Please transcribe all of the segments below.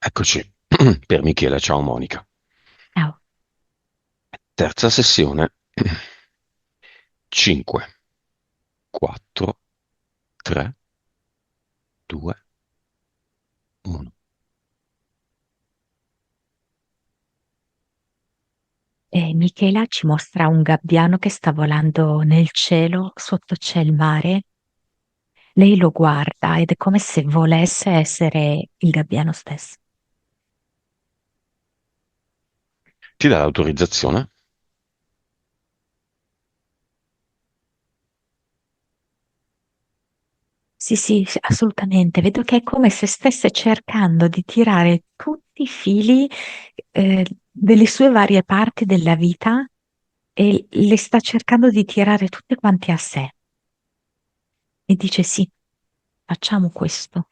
Eccoci per Michela. Ciao Monica. Ciao. Terza sessione. 5, 4, 3, 2, 1. Michela ci mostra un gabbiano che sta volando nel cielo, sotto c'è il mare. Lei lo guarda ed è come se volesse essere il gabbiano stesso. Ti dà l'autorizzazione? Sì, sì, sì, assolutamente. Vedo che è come se stesse cercando di tirare tutti i fili, delle sue varie parti della vita e le sta cercando di tirare tutte quante a sé. E dice sì, facciamo questo.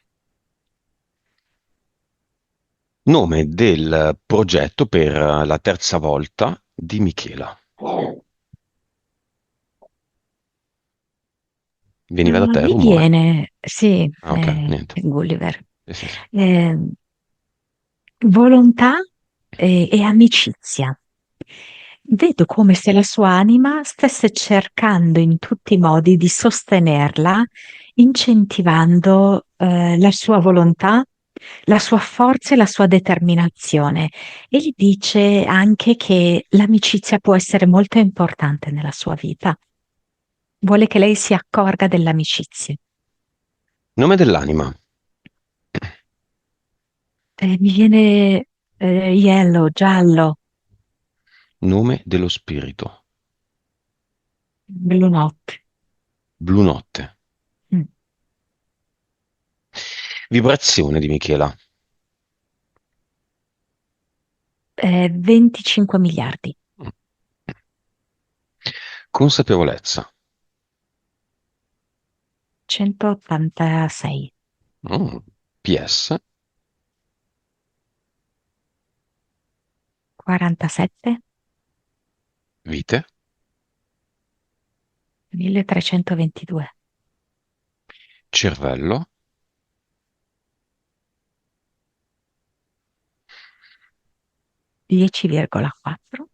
Nome del progetto per la terza volta di Michela. Veniva da te il Mi rumore? viene, sì, Ah, ok, niente. Gulliver. Sì, sì, sì. Eh, Volontà e amicizia. Vedo come se la sua anima stesse cercando in tutti i modi di sostenerla, incentivando la sua volontà, la sua forza e la sua determinazione. E gli dice anche che l'amicizia può essere molto importante nella sua vita. Vuole che lei si accorga dell'amicizia. Nome dell'anima. Mi viene yellow, giallo, Nome dello spirito. blu notte. Blu notte. Mm. Vibrazione di Michela. 25 miliardi, Consapevolezza. 186, Mm. PS. 47, Vite. 1322, Cervello. 10,4,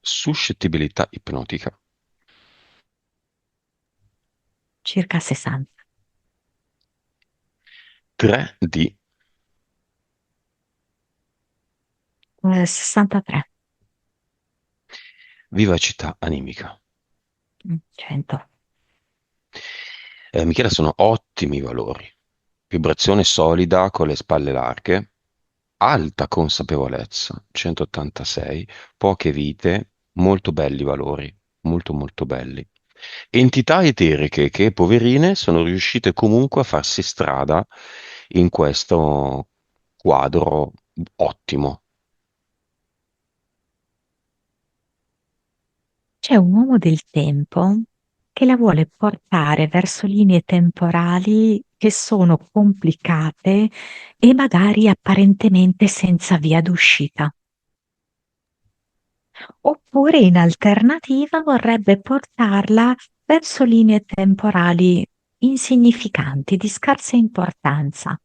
Suscettibilità ipnotica. circa 60, 3D. 63, Vivacità animica. 100. Michela, sono ottimi valori. Vibrazione solida con le spalle larghe, alta consapevolezza, 186, poche vite, molto belli valori, molto molto belli. Entità eteriche che, poverine, sono riuscite comunque a farsi strada in questo quadro ottimo. C'è un uomo del tempo che la vuole portare verso linee temporali che sono complicate e magari apparentemente senza via d'uscita. Oppure in alternativa vorrebbe portarla verso linee temporali insignificanti, di scarsa importanza.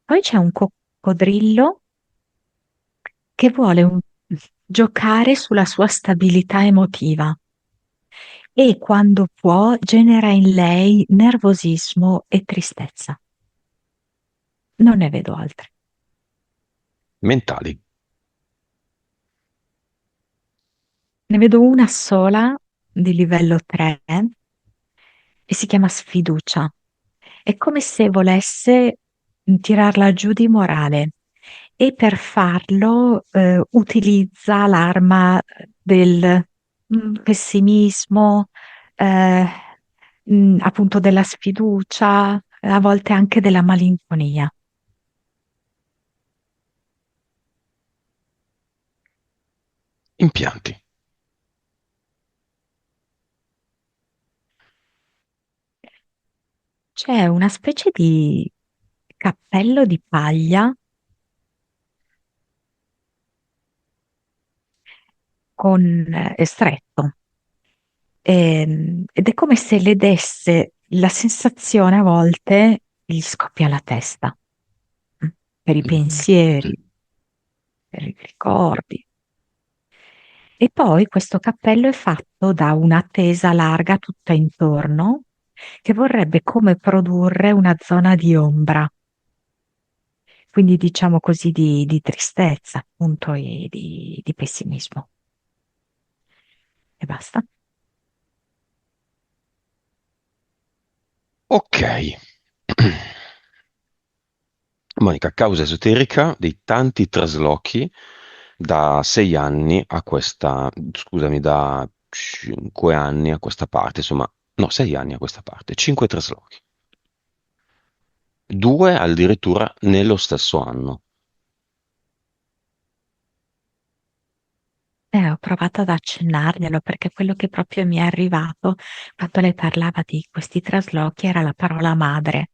Poi c'è un coccodrillo che vuole giocare sulla sua stabilità emotiva e quando può genera in lei nervosismo e tristezza. Non ne vedo altre. Mentali. Ne vedo una sola di livello 3 e si chiama sfiducia. È come se volesse tirarla giù di morale e per farlo utilizza l'arma del pessimismo, eh, appunto della sfiducia, a volte anche della malinconia. Impianti. C'è una specie di cappello di paglia è stretto. Ed è come se le desse la sensazione a volte gli scoppia la testa. per i pensieri, per i ricordi. E poi questo cappello è fatto da una tesa larga tutta intorno che vorrebbe come produrre una zona di ombra, quindi diciamo così di tristezza, appunto, e di pessimismo. E basta. Ok. Monica, causa esoterica dei tanti traslochi da 6 anni a questa, scusami, da 5 anni a questa parte, insomma, no, 6 anni a questa parte, 5 traslochi. Due addirittura nello stesso anno. Ho provato ad accennarglielo perché quello che proprio mi è arrivato quando lei parlava di questi traslochi era la parola madre.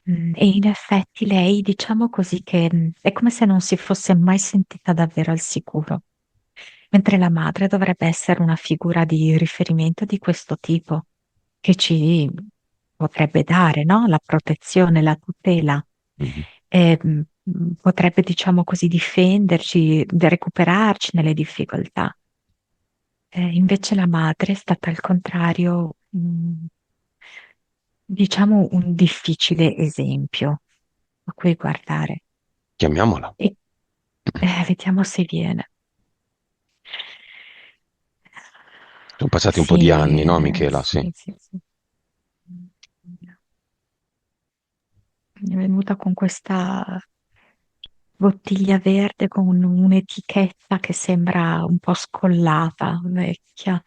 E in effetti lei, diciamo così, che è come se non si fosse mai sentita davvero al sicuro, mentre la madre dovrebbe essere una figura di riferimento di questo tipo, che ci potrebbe dare, no? La protezione, la tutela, Mhm. potrebbe, diciamo così, difenderci, recuperarci nelle difficoltà. Invece la madre è stata al contrario, diciamo, un difficile esempio a cui guardare. Chiamiamola. E vediamo se viene. Sono passati un po' di Sì, anni, no, Michela? Sì. sì, sì, sì. È venuta con questa bottiglia verde con un'etichetta che sembra un po' scollata, vecchia.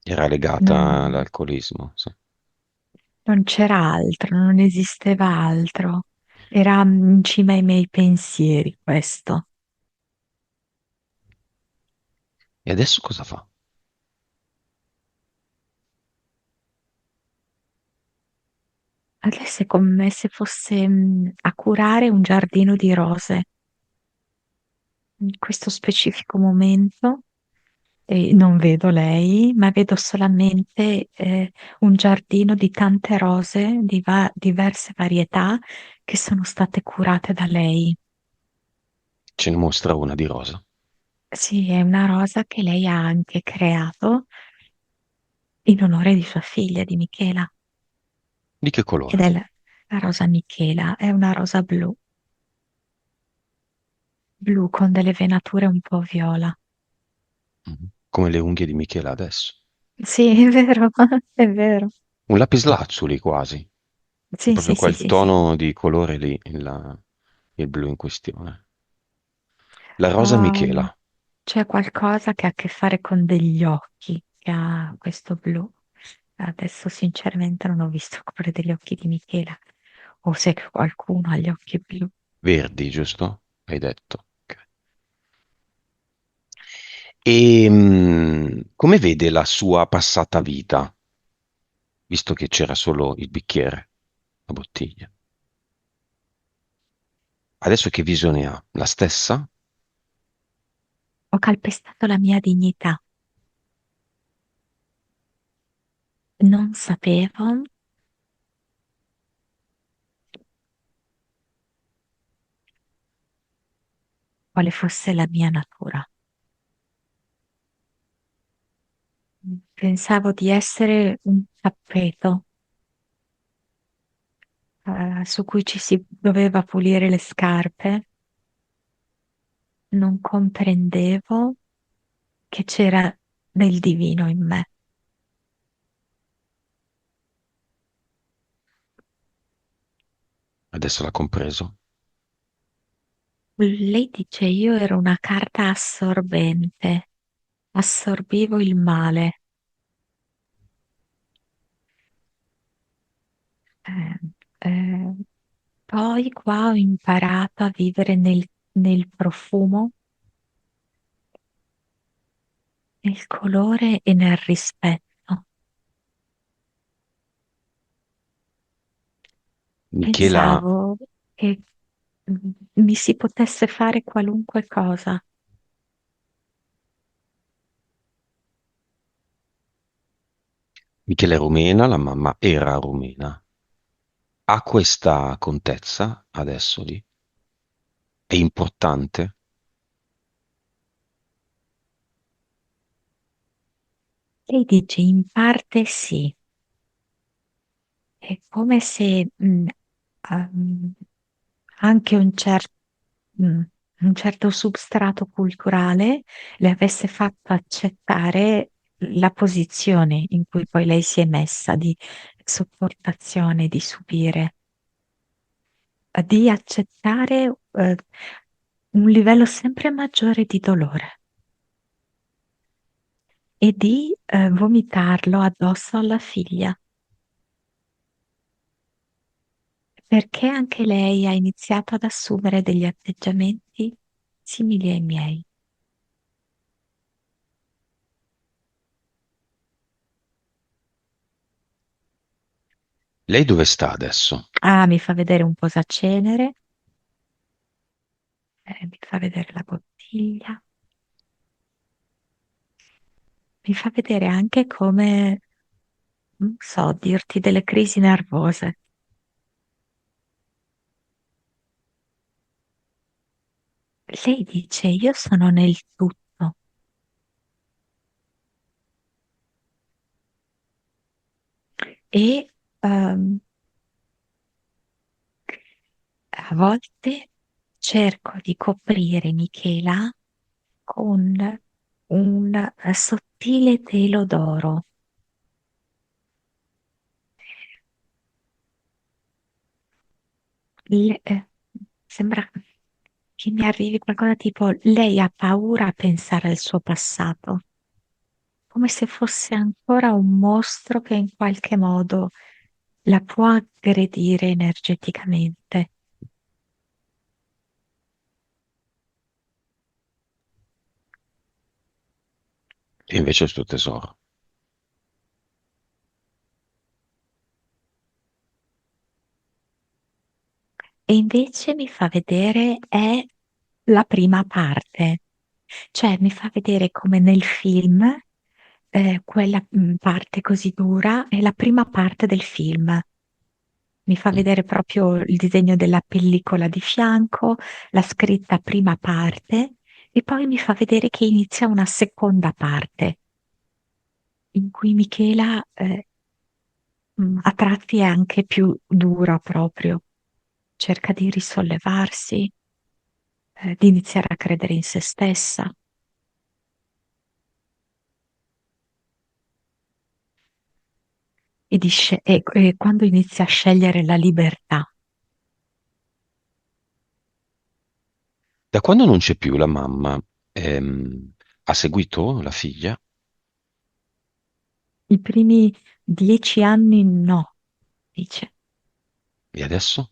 Era legata Non, all'alcolismo, sì. non c'era altro, non esisteva altro. Era in cima ai miei pensieri questo. E adesso cosa fa? Adesso è come se fosse a curare un giardino di rose. In questo specifico momento non vedo lei, ma vedo solamente un giardino di tante rose di diverse varietà che sono state curate da lei. Ce ne mostra una di rosa. Sì, è una rosa che lei ha anche creato in onore di sua figlia, di Michela, Di che ed colore? è la rosa Michela, è una rosa blu, blu con delle venature un po' viola. Mhm. Come le unghie di Michela adesso. Sì, è vero, è vero. Un lapislazzuli quasi. È Sì, proprio sì, sì, quel sì, sì. tono di colore lì, il blu in questione. La rosa Oh, Michela. c'è qualcosa che ha a che fare con degli occhi, che ha questo blu. Adesso sinceramente non ho visto il colore degli occhi di Michela, o se qualcuno ha gli occhi blu. Verdi, giusto? Hai detto. Ok. E come vede la sua passata vita, visto che c'era solo il bicchiere, la bottiglia? Adesso che visione ha? La stessa? Ho calpestato la mia dignità. Non sapevo quale fosse la mia natura. Pensavo di essere un tappeto, su cui ci si doveva pulire le scarpe. Non comprendevo che c'era del divino in me. Adesso l'ha compreso. Lei dice io ero una carta assorbente, assorbivo il male. Eh, eh, Poi qua ho imparato a vivere nel profumo, nel colore e nel rispetto. Michela, Pensavo che mi si potesse fare qualunque cosa. Michela è rumena, la mamma era rumena. ha questa contezza adesso lì? È importante? Lei dice in parte sì, è come se ehm, anche mm, un certo substrato culturale le avesse fatto accettare la posizione in cui poi lei si è messa di sopportazione, di subire, di accettare un livello sempre maggiore di dolore e di vomitarlo addosso alla figlia, perché anche lei ha iniziato ad assumere degli atteggiamenti simili ai miei. Lei dove sta adesso? Ah, mi fa vedere un posacenere, mi fa vedere la bottiglia, mi fa vedere anche come, non so, dirti delle crisi nervose. Lei dice, io sono nel tutto e ehm, a volte cerco di coprire Michela con un sottile telo d'oro. Sembra che mi arrivi qualcosa tipo, lei ha paura a pensare al suo passato, come se fosse ancora un mostro che in qualche modo la può aggredire energeticamente. E invece il suo tesoro. E invece mi fa vedere è la prima parte, cioè mi fa vedere come nel film, quella parte così dura è la prima parte del film. Mi fa Mm. vedere proprio il disegno della pellicola di fianco, la scritta prima parte, e poi mi fa vedere che inizia una seconda parte, in cui Michela, a tratti è anche più dura proprio, cerca di risollevarsi, di iniziare a credere in se stessa e quando inizia a scegliere la libertà. Da quando non c'è più la mamma, ha seguito la figlia? I primi 10 anni no, dice. E adesso?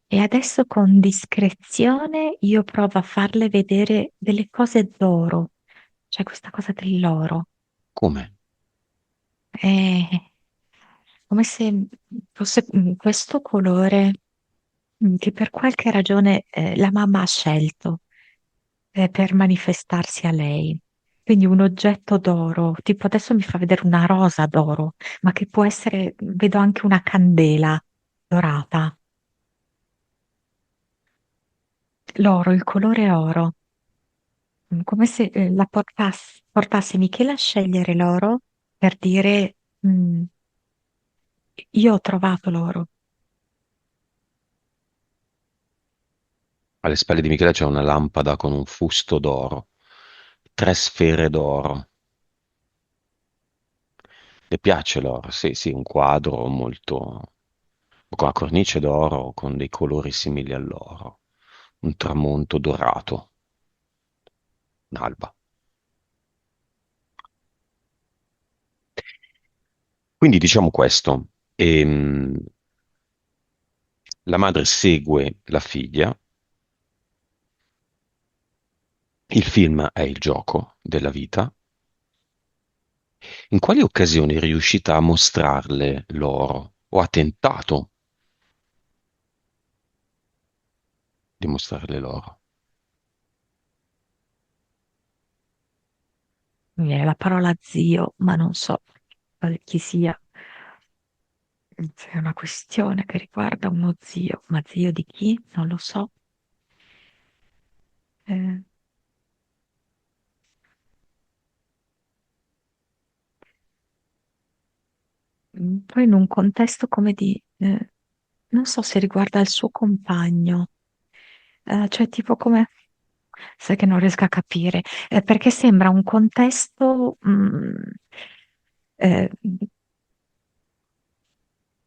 E adesso con discrezione io provo a farle vedere delle cose d'oro, cioè questa cosa dell'oro. Come? È come se fosse questo colore che per qualche ragione la mamma ha scelto per manifestarsi a lei. Quindi un oggetto d'oro, tipo adesso mi fa vedere una rosa d'oro, ma che può essere, vedo anche una candela dorata. L'oro, il colore oro. Come se portasse Michela a scegliere l'oro per dire io ho trovato l'oro. Alle spalle di Michele c'è una lampada con un fusto d'oro, tre sfere d'oro. Le piace l'oro? Sì, sì, un quadro molto... con la cornice d'oro, con dei colori simili all'oro. Un tramonto dorato, un'alba. Quindi diciamo questo. La madre segue la figlia. Il film è il gioco della vita. In quali occasioni è riuscita a mostrarle l'oro? O ha tentato di mostrarle l'oro? Mi viene la parola zio, ma non so chi sia. C'è una questione che riguarda uno zio, ma zio di chi? Non lo so. Eh, Poi in un contesto come non so se riguarda il suo compagno. Cioè tipo come, sai che non riesco a capire, perché sembra un contesto eh,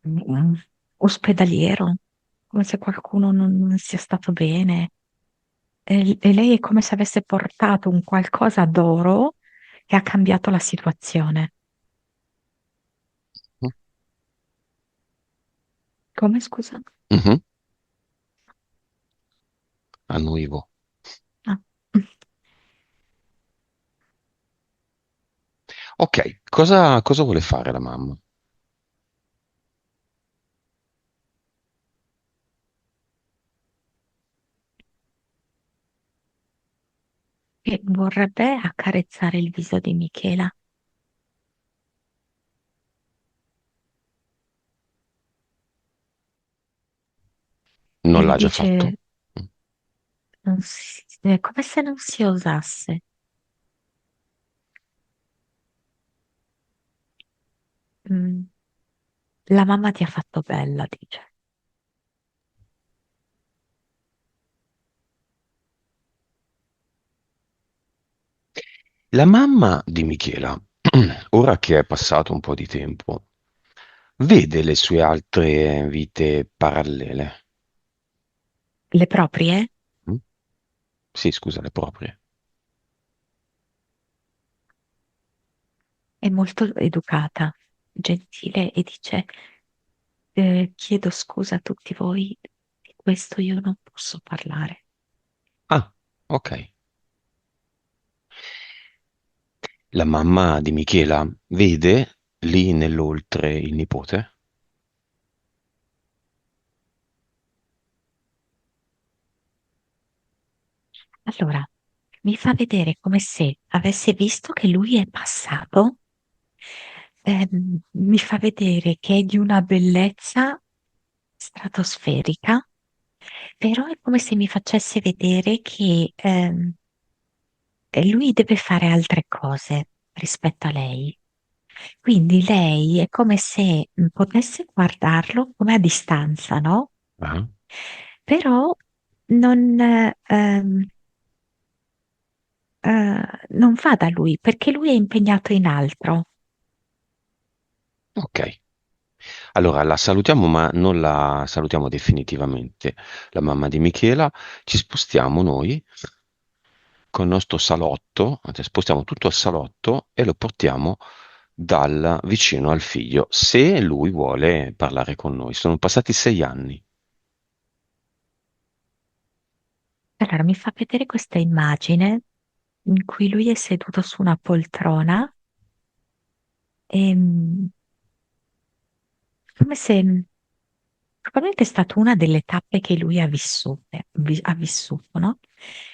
mm, ospedaliero, come se qualcuno non sia stato bene. E lei è come se avesse portato un qualcosa d'oro che ha cambiato la situazione. Come, scusa? Mhm. Annuivo. Ah. Ok, cosa vuole fare la mamma? E vorrebbe accarezzare il viso di Michela e Non le l'ha già dice, fatto? Mm. è come se non si osasse. Mm, la mamma ti ha fatto bella, dice. La mamma di Michela, ora che è passato un po' di tempo, vede le sue altre vite parallele. Le proprie Mm? Sì, scusa, le proprie. è molto educata, gentile e dice, chiedo scusa a tutti voi, di questo io non posso parlare. Ah, ok. La mamma di Michela vede lì nell'oltre il nipote? Allora, mi fa vedere come se avesse visto che lui è passato, mi fa vedere che è di una bellezza stratosferica, però è come se mi facesse vedere che lui deve fare altre cose rispetto a lei. Quindi lei è come se potesse guardarlo come a distanza, no? Ah, Però non, non va da lui perché lui è impegnato in altro. ok. Allora la salutiamo, ma non la salutiamo definitivamente. La mamma di Michela, ci spostiamo noi col nostro salotto, cioè spostiamo tutto al salotto e lo portiamo dal vicino al figlio, se lui vuole parlare con noi. Sono passati 6 anni. Allora mi fa vedere questa immagine in cui lui è seduto su una poltrona e come se probabilmente è stata una delle tappe che lui ha vissuto, no?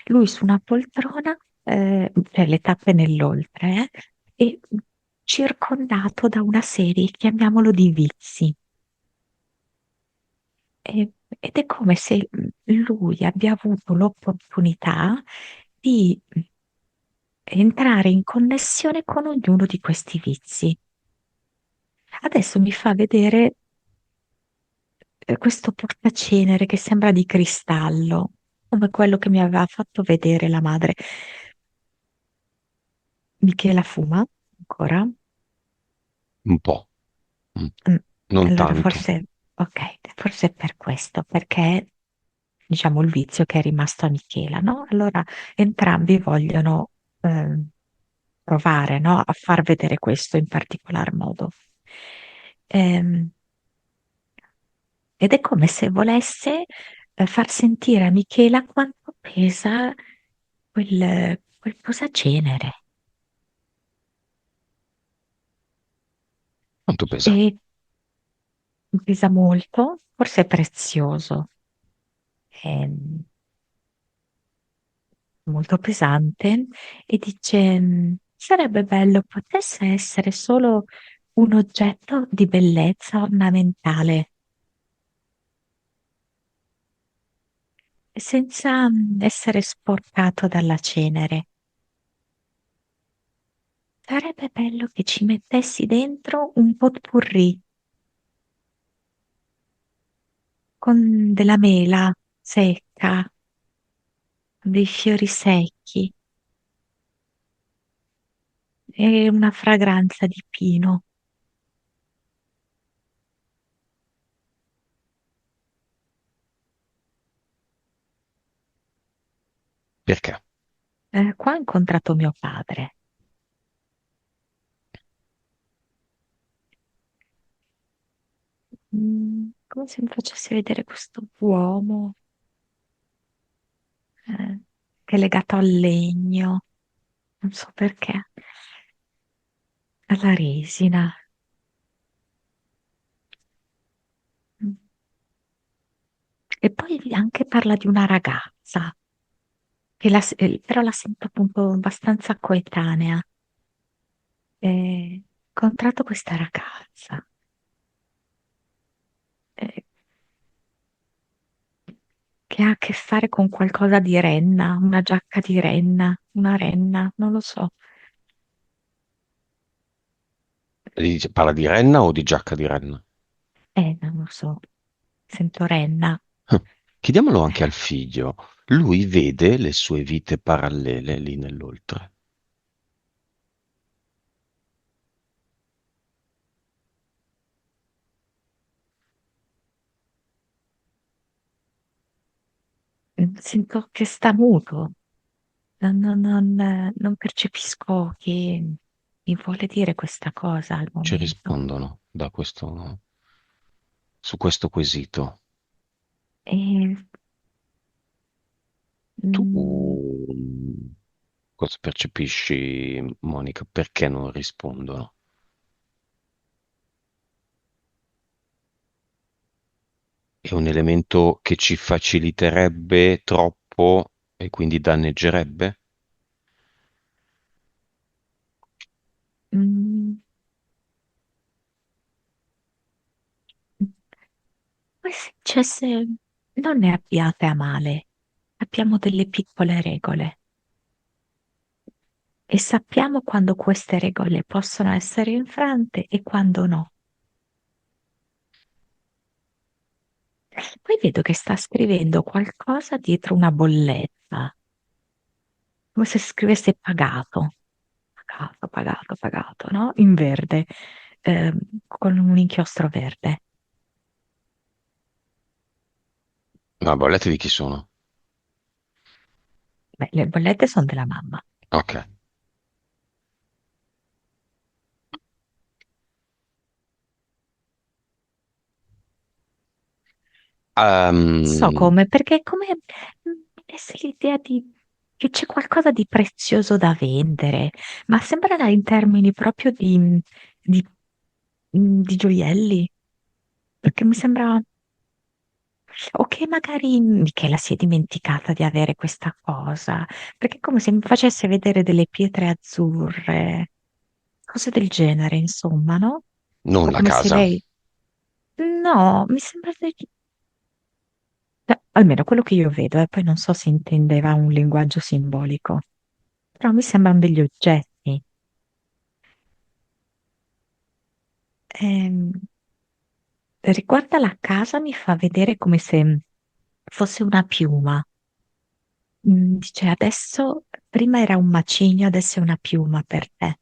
Lui su una poltrona, cioè le tappe nell'oltre, e circondato da una serie, chiamiamolo di vizi. Ed è come se lui abbia avuto l'opportunità di entrare in connessione con ognuno di questi vizi. Adesso mi fa vedere questo portacenere che sembra di cristallo, come quello che mi aveva fatto vedere la madre. Michela fuma ancora? Un po'. Mm. Mm, Non allora tanto. forse, ok, forse è per questo, perché diciamo il vizio che è rimasto a Michela, no? Allora entrambi vogliono provare, no? A far vedere questo in particolar modo. Ehm, Ed è come se volesse far sentire a Michela quanto pesa quel posacenere. Quanto pesa? E pesa molto, forse è prezioso, è molto pesante, e dice: sarebbe bello potesse essere solo un oggetto di bellezza ornamentale, senza essere sporcato dalla cenere. Sarebbe bello che ci mettessi dentro un potpourri con della mela secca, dei fiori secchi e una fragranza di pino. Perché? Qua ho incontrato mio padre. Come se mi facesse vedere questo uomo eh, che è legato al legno, non so perché, alla resina. Mm. E poi anche parla di una ragazza, però la sento appunto abbastanza coetanea. Ho incontrato questa ragazza eh, che ha a che fare con qualcosa di renna, una giacca di renna, una renna, non lo so. Parla di renna o di giacca di renna? Non lo so, sento renna. Chiediamolo anche al figlio. Lui vede le sue vite parallele lì nell'oltre. Sento che sta muto, non percepisco che mi vuole dire questa cosa al Ci momento. rispondono su questo quesito. E, Tu mm, cosa percepisci, Monica? Perché non rispondono? È un elemento che ci faciliterebbe troppo e quindi danneggerebbe? mm, come se dicesse, non ne abbiate a male, abbiamo delle piccole regole e sappiamo quando queste regole possono essere infrante e quando no. Poi vedo che sta scrivendo qualcosa dietro una bolletta, come se scrivesse pagato, pagato, pagato, pagato, no? In verde, con un inchiostro verde. Ma bollette di chi sono? Beh, le bollette sono della mamma. Ok. So Ehm, come, perché è come mi desse l'idea di che c'è qualcosa di prezioso da vendere, ma sembra in termini proprio di, di gioielli, perché mi sembra, o che magari Michela si è dimenticata di avere questa cosa, perché è come se mi facesse vedere delle pietre azzurre, cose del genere, insomma, no? non O la come se casa. lei... No, mi sembra almeno quello che io vedo, e poi non so se intendeva un linguaggio simbolico, però mi sembrano degli oggetti. Ehm, Riguardo alla casa mi fa vedere come se fosse una piuma. Dice adesso, prima era un macigno, adesso è una piuma per te.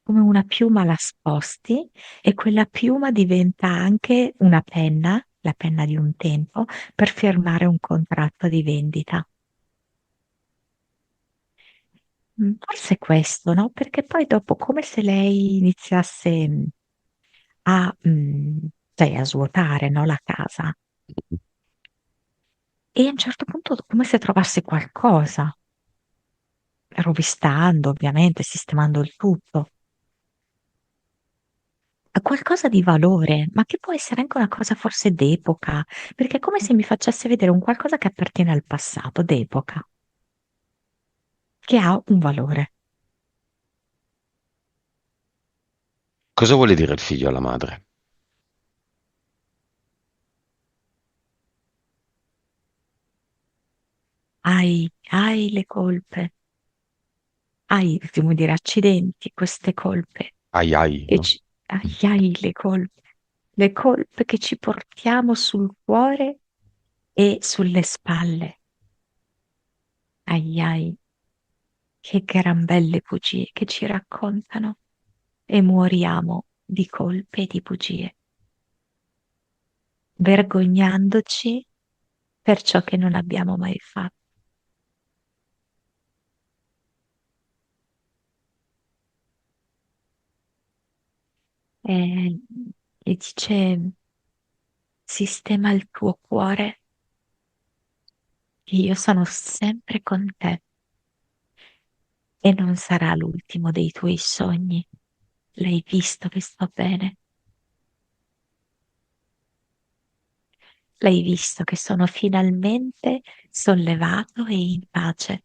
Come una piuma la sposti e quella piuma diventa anche una penna, la penna di un tempo, per firmare un contratto di vendita. Forse questo, no? Perché poi dopo, come se lei iniziasse a, cioè, a svuotare, no, la casa e a un certo punto come se trovasse qualcosa, rovistando ovviamente, sistemando il tutto, qualcosa di valore, ma che può essere anche una cosa forse d'epoca, perché è come se mi facesse vedere un qualcosa che appartiene al passato, d'epoca, che ha un valore. Cosa vuole dire il figlio alla madre? Hai le colpe, hai, devo dire, accidenti, queste colpe, Ai ai, che no? Mm. hai le colpe che ci portiamo sul cuore e sulle spalle. Ai, che gran belle bugie che ci raccontano e muoriamo di colpe e di bugie, vergognandoci per ciò che non abbiamo mai fatto. E gli dice, sistema il tuo cuore, che io sono sempre con te e non sarà l'ultimo dei tuoi sogni. L'hai visto che sto bene? L'hai visto che sono finalmente sollevato e in pace?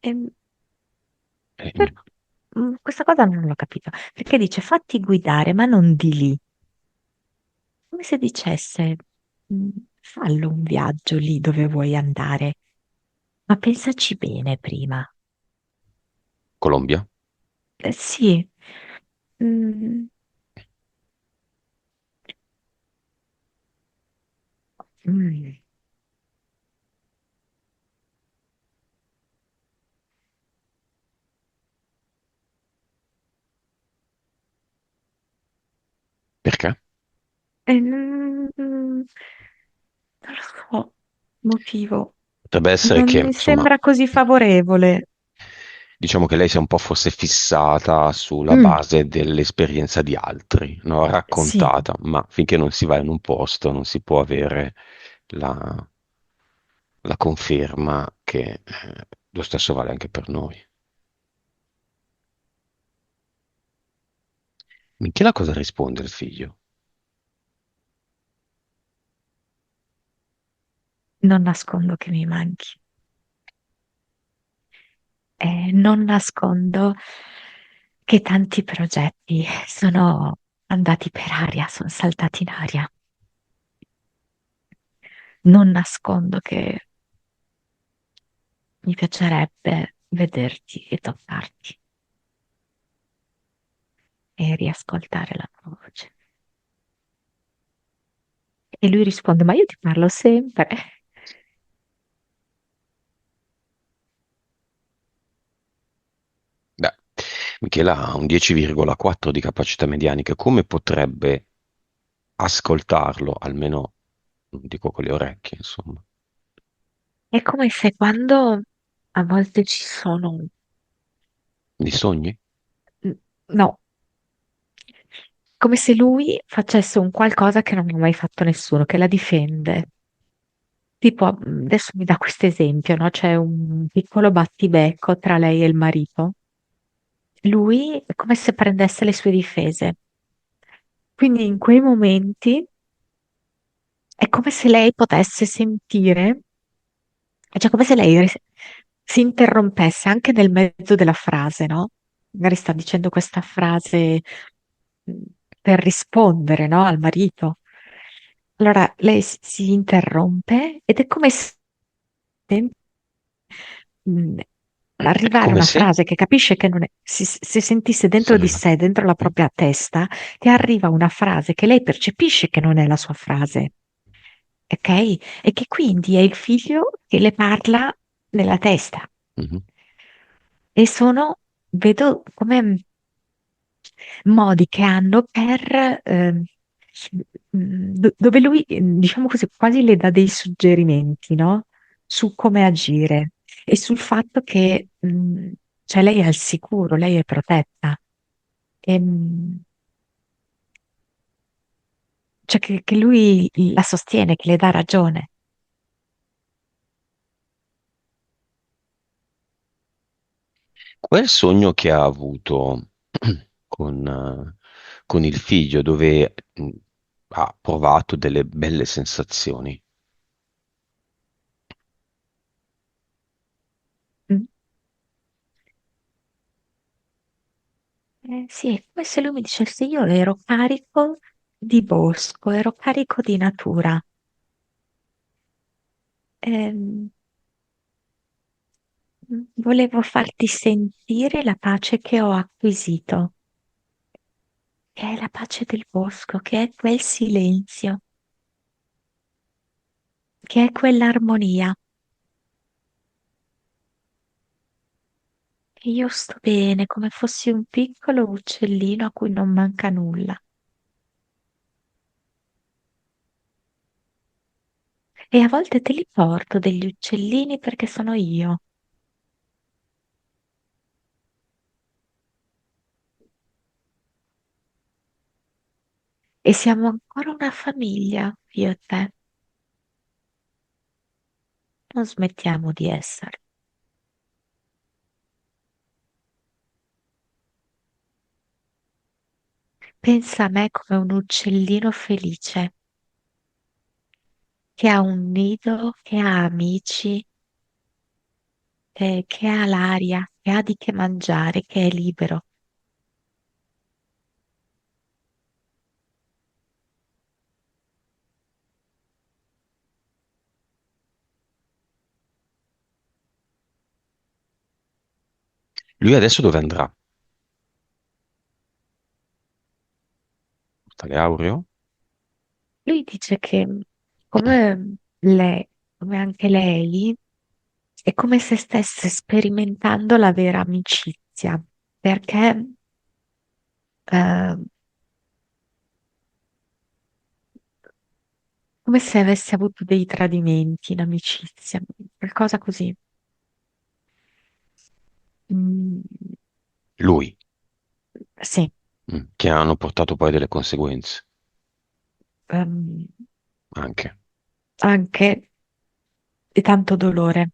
E Eh, però, questa cosa non l'ho capita, perché dice fatti guidare, ma non di lì. Come se dicesse, "Mm, fallo un viaggio lì dove vuoi andare, ma pensaci bene prima." Colombia? Sì. Mm, mm. Perché? Non lo so, motivo. Potrebbe essere Non che, mi insomma, sembra così favorevole. diciamo che lei sia un po' fosse fissata sulla Mm, base dell'esperienza di altri, no? sì, Raccontata, ma finché non si va in un posto non si può avere la, la conferma che lo stesso vale anche per noi. Michela cosa risponde il figlio? non nascondo che mi manchi. Non nascondo che tanti progetti sono andati per aria, sono saltati in aria. Non nascondo che mi piacerebbe vederti e toccarti e riascoltare la tua voce. E lui risponde, ma io ti parlo sempre. Beh, Michela ha un 10,4 di capacità medianica, come potrebbe ascoltarlo, almeno non dico con le orecchie, insomma. È come se quando a volte ci sono, Di sogni? no, come se lui facesse un qualcosa che non ha mai fatto nessuno, che la difende. Tipo, adesso mi dà questo esempio, no? C'è un piccolo battibecco tra lei e il marito. Lui è come se prendesse le sue difese. Quindi in quei momenti è come se lei potesse sentire, cioè come se lei si interrompesse anche nel mezzo della frase, no? Magari sta dicendo questa frase mh, per rispondere, no, al marito. Allora lei si interrompe ed è come se mh, È arrivare a come una se, frase che capisce che non è, si sentisse se dentro di non- sé, dentro la propria testa, che arriva una frase che lei percepisce che non è la sua frase, ok? E che quindi è il figlio che le parla nella testa. Mhm. E sono, vedo come modi che hanno per, dove lui, diciamo così, quasi le dà dei suggerimenti, no? Su come agire e sul fatto che, cioè lei è al sicuro, lei è protetta. E, cioè che lui la sostiene, che le dà ragione. Quel sogno che ha avuto con, con il figlio, dove ha provato delle belle sensazioni. Mm. Sì, è come se lui mi dicesse io ero carico di bosco, ero carico di natura. Ehm, Volevo farti sentire la pace che ho acquisito, che è la pace del bosco, che è quel silenzio, che è quell'armonia, che io sto bene come fossi un piccolo uccellino a cui non manca nulla. E a volte te li porto degli uccellini perché sono io. E siamo ancora una famiglia, io e te. Non smettiamo di essere. Pensa a me come un uccellino felice, che ha un nido, che ha amici, che ha l'aria, che ha di che mangiare, che è libero. Lui adesso dove andrà? Tale Aureo? Lui dice che come lei, come anche lei, è come se stesse sperimentando la vera amicizia, perché eh, come se avesse avuto dei tradimenti in amicizia, qualcosa così. Mm, Lui, sì, che hanno portato poi delle conseguenze, ehm, anche. anche di tanto dolore.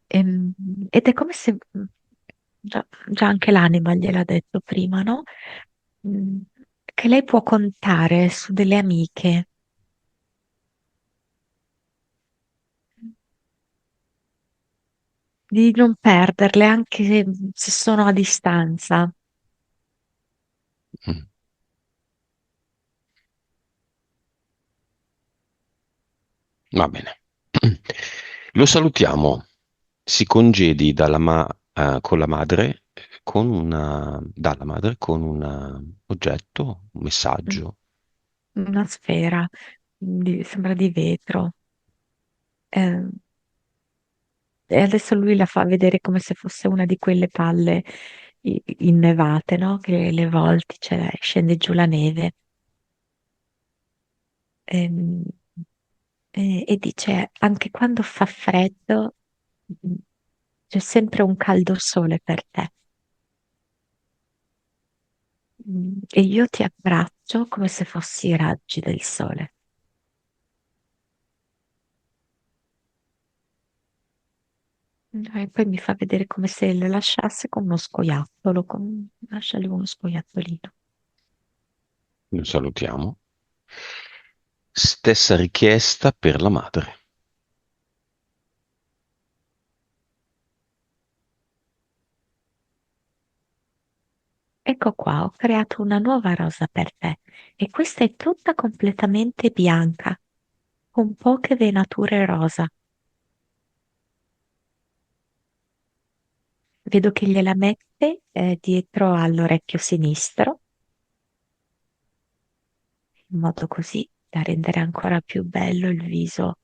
Ehm, Ed è come se, già anche l'anima gliel'ha detto prima, no? Mm, che lei può contare su delle amiche, di non perderle anche se sono a distanza. Mm. Va bene. Lo salutiamo. Si congedi con la madre, dalla madre con un oggetto, un Mm, messaggio. una sfera, sembra di vetro. Eh, e adesso lui la fa vedere come se fosse una di quelle palle innevate, no? Che le volti, scende giù la neve. Ehm, e dice, anche quando fa freddo, mm, c'è sempre un caldo sole per te. E io ti abbraccio come se fossi i raggi del sole. E poi mi fa vedere come se le lasciasse con uno scoiattolo, lasciali uno scoiattolino. Lo salutiamo. Stessa richiesta per la madre. Ecco qua, ho creato una nuova rosa per te e questa è tutta completamente bianca, con poche venature rosa. Vedo che gliela mette dietro all'orecchio sinistro, in modo così da rendere ancora più bello il viso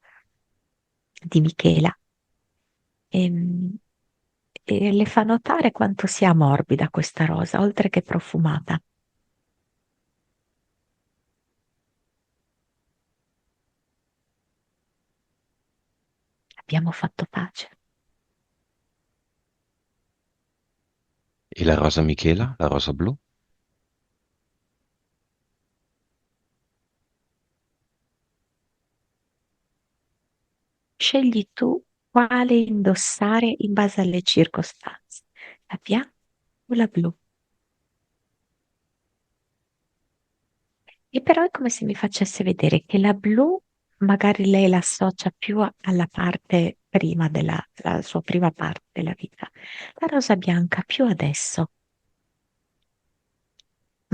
di Michela. E, e le fa notare quanto sia morbida questa rosa, oltre che profumata. Abbiamo fatto pace. E la rosa Michela, la rosa blu? Scegli tu quale indossare in base alle circostanze, la bianca o la blu. E però è come se mi facesse vedere che la blu magari lei la associa più alla parte prima la sua prima parte della vita, la rosa bianca più adesso,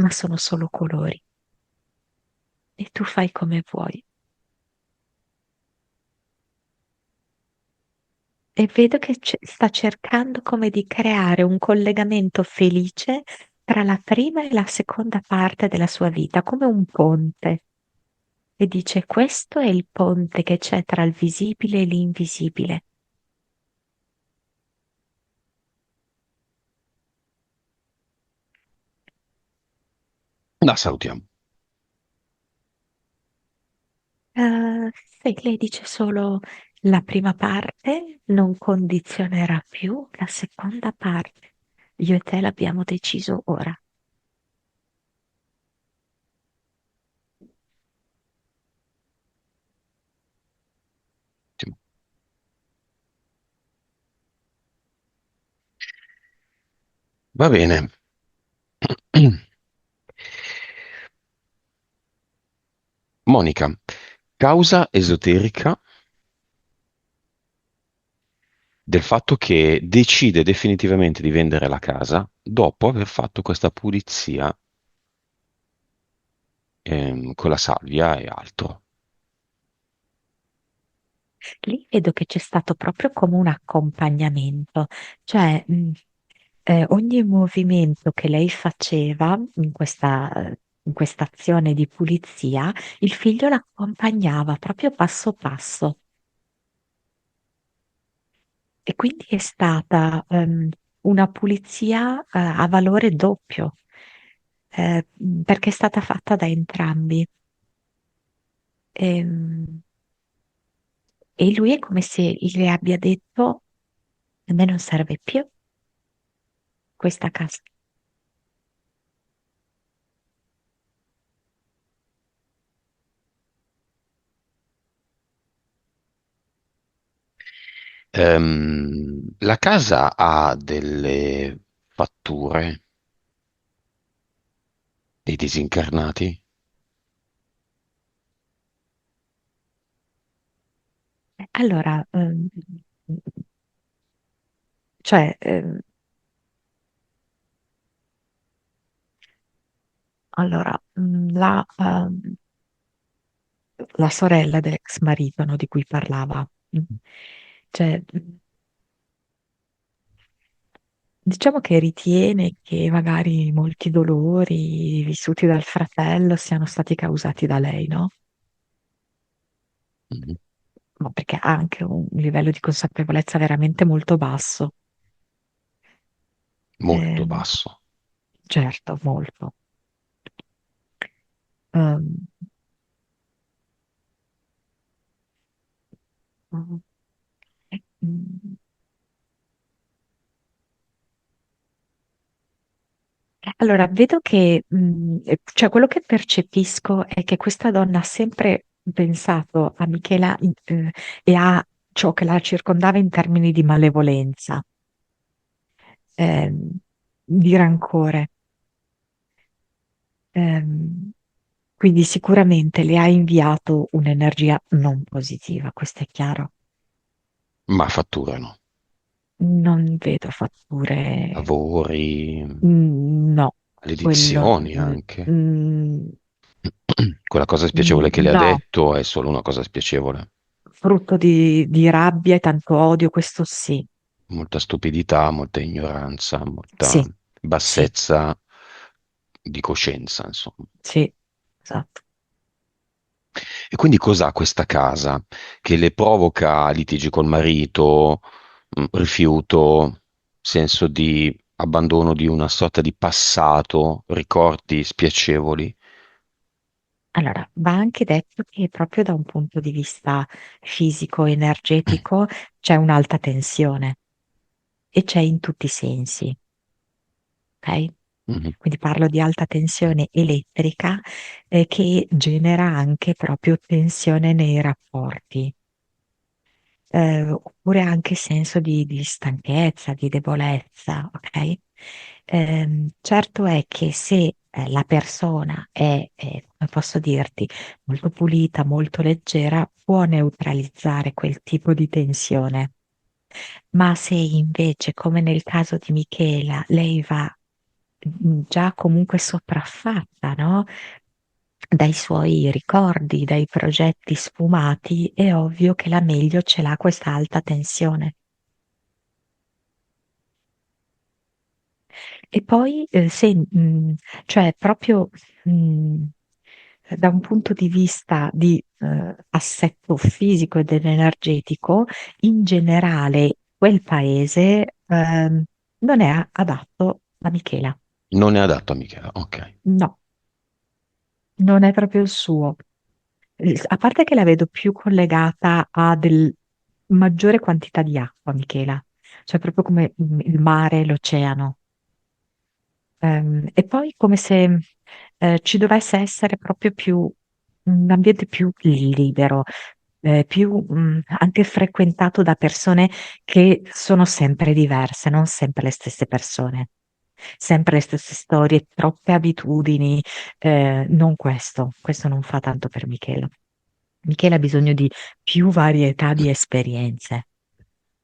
ma sono solo colori e tu fai come vuoi. E vedo che sta cercando come di creare un collegamento felice tra la prima e la seconda parte della sua vita, come un ponte. E dice, questo è il ponte che c'è tra il visibile e l'invisibile. La salutiamo. Sì, lei dice solo la prima parte non condizionerà più la seconda parte. Io e te l'abbiamo deciso ora. Ottimo. Va bene. Monica, causa esoterica del fatto che decide definitivamente di vendere la casa dopo aver fatto questa pulizia con la salvia e altro. Lì vedo che c'è stato proprio come un accompagnamento, cioè ogni movimento che lei faceva in questa azione di pulizia, il figlio l'accompagnava proprio passo passo. E quindi è stata una pulizia a valore doppio, perché è stata fatta da entrambi. Ehm, E, lui è come se le abbia detto: a me non serve più questa casa. La casa ha delle fatture dei disincarnati? Allora, cioè, allora, la sorella dell'ex marito, no, di cui parlava, cioè, diciamo che ritiene che magari molti dolori vissuti dal fratello siano stati causati da lei, no? Mhm. Ma perché ha anche un livello di consapevolezza veramente molto basso. Molto Ehm, basso. certo, molto. Ehm, mm, allora, vedo che, cioè quello che percepisco è che questa donna ha sempre pensato a Michela, e a ciò che la circondava in termini di malevolenza, ehm, di rancore. Ehm, quindi sicuramente le ha inviato un'energia non positiva, questo è chiaro. Ma fatturano. Non vedo fatture, Lavori, no, quello, maledizioni anche. mm, Quella cosa spiacevole che le ha no. detto è solo una cosa spiacevole. Frutto di rabbia e tanto odio, questo sì, Molta stupidità, molta ignoranza, molta sì, sì, bassezza di coscienza, insomma. sì, esatto. E quindi cos'ha questa casa che le provoca litigi col marito, rifiuto, senso di abbandono di una sorta di passato, ricordi spiacevoli? Allora, va anche detto che proprio da un punto di vista fisico, energetico, c'è un'alta tensione e c'è in tutti i sensi, ok? Mhm. Quindi parlo di alta tensione elettrica, che genera anche proprio tensione nei rapporti. Oppure anche senso di stanchezza, di debolezza, ok? Certo è che se la persona come posso dirti, molto pulita, molto leggera, può neutralizzare quel tipo di tensione. Ma se invece, come nel caso di Michela, lei va già comunque sopraffatta, no? Dai suoi ricordi, dai progetti sfumati, è ovvio che la meglio ce l'ha questa alta tensione. E poi, se, cioè proprio mh, da un punto di vista di assetto fisico ed energetico, in generale quel paese non è adatto a Michela. Non è adatto a Michela, ok. No, non è proprio il suo. A parte che la vedo più collegata a del maggiore quantità di acqua, Michela, cioè proprio come il mare, l'oceano. E poi come se ci dovesse essere proprio più un ambiente più libero, più anche frequentato da persone che sono sempre diverse, non sempre le stesse persone, sempre le stesse storie, troppe abitudini, non questo, questo non fa tanto per Michela. Michela ha bisogno di più varietà di esperienze.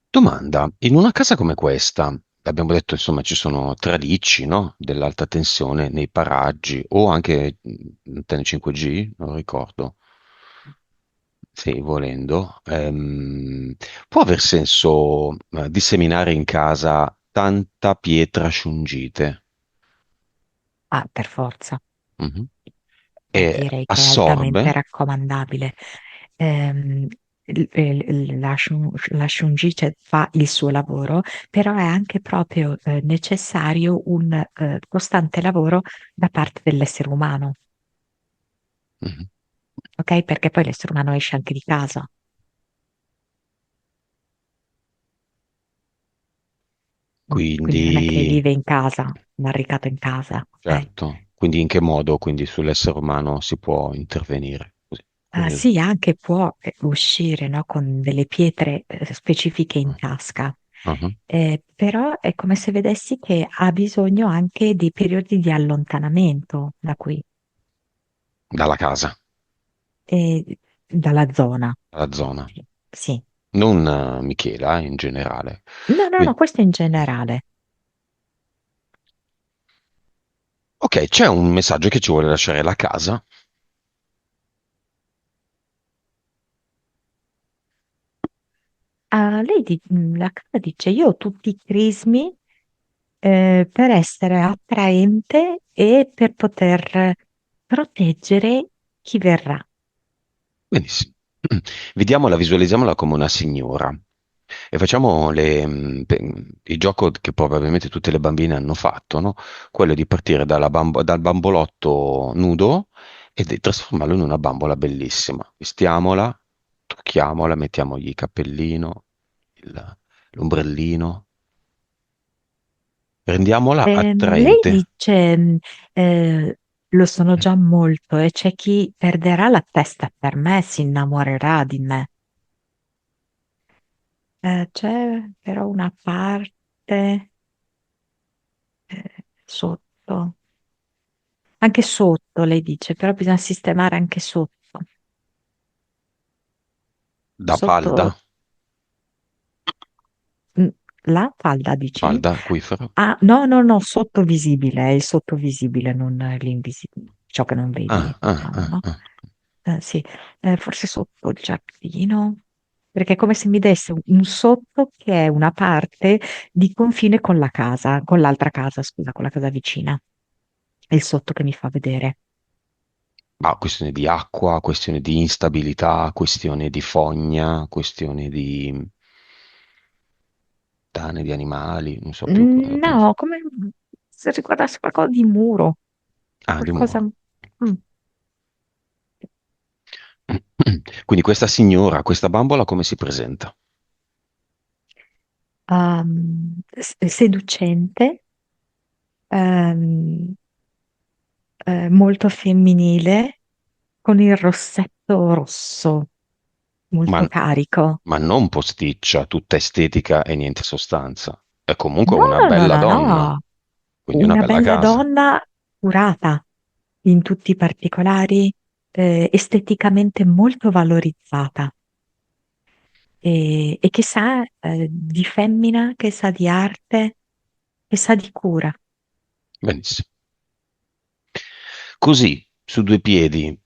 Domanda, in una casa come questa, abbiamo detto insomma ci sono tralicci, no? Dell'alta tensione nei paraggi o anche antenne 5G, non ricordo, sì, volendo. Può aver senso disseminare in casa tanta pietra scungite? Ah, per forza. Mhm. E Direi che è altamente assorbe? raccomandabile. Ehm, la Shunjice fa il suo lavoro, però è anche proprio necessario un costante lavoro da parte dell'essere umano, Mhm. ok? Perché poi l'essere umano esce anche di casa, quindi non è che Quindi, vive in casa, barricato in casa, ok? certo, quindi in che modo quindi sull'essere umano si può intervenire? Così, Ah, curioso. sì, anche può uscire, no, con delle pietre specifiche in tasca. Ah, Però è come se vedessi che ha bisogno anche di periodi di allontanamento da qui, dalla casa, dalla zona. dalla zona. Sì. Sì. Non Michela, in generale. No, no, no, Quindi, questo in generale. ok, c'è un messaggio che ci vuole lasciare la casa. Ah, la casa dice, io ho tutti i crismi per essere attraente e per poter proteggere chi verrà. Benissimo. Vediamola, visualizziamola come una signora e facciamo il gioco che probabilmente tutte le bambine hanno fatto, no? Quello di partire dal bambolotto nudo e di trasformarlo in una bambola bellissima. Vestiamola, trucchiamola, mettiamogli il cappellino, il- l'ombrellino, rendiamola Lei attraente. dice, lo sono già molto e c'è chi perderà la testa per me, si innamorerà di me. C'è però una parte sotto, anche sotto, lei dice, però bisogna sistemare anche sotto. Da falda, Sotto mm, la falda, dici? falda, acquifero. Ah, no, no, no, sottovisibile, è il sottovisibile, non l'invisibile, ciò che non vedi, Ah, ah, diciamo, ah, no? ah. Sì, forse sotto il giardino, perché è come se mi desse un sotto che è una parte di confine con la casa, con l'altra casa, scusa, con la casa vicina. È il sotto che mi fa vedere. Ma questione di acqua, questione di instabilità, questione di fogna, questione di tane di animali, non so più cosa penso. No, come se riguardasse qualcosa di muro, Ah, di qualcosa. muro. Quindi questa signora, questa bambola come si presenta? Seducente, ehm, molto femminile, con il rossetto rosso, Ma, molto carico. ma non posticcia, tutta estetica e niente sostanza. È comunque No, una no, no, bella no, donna, no. quindi una Una bella bella casa. donna curata in tutti i particolari, esteticamente molto valorizzata e che sa, di femmina, che sa di arte, che sa di cura. Benissimo. Così, su due piedi,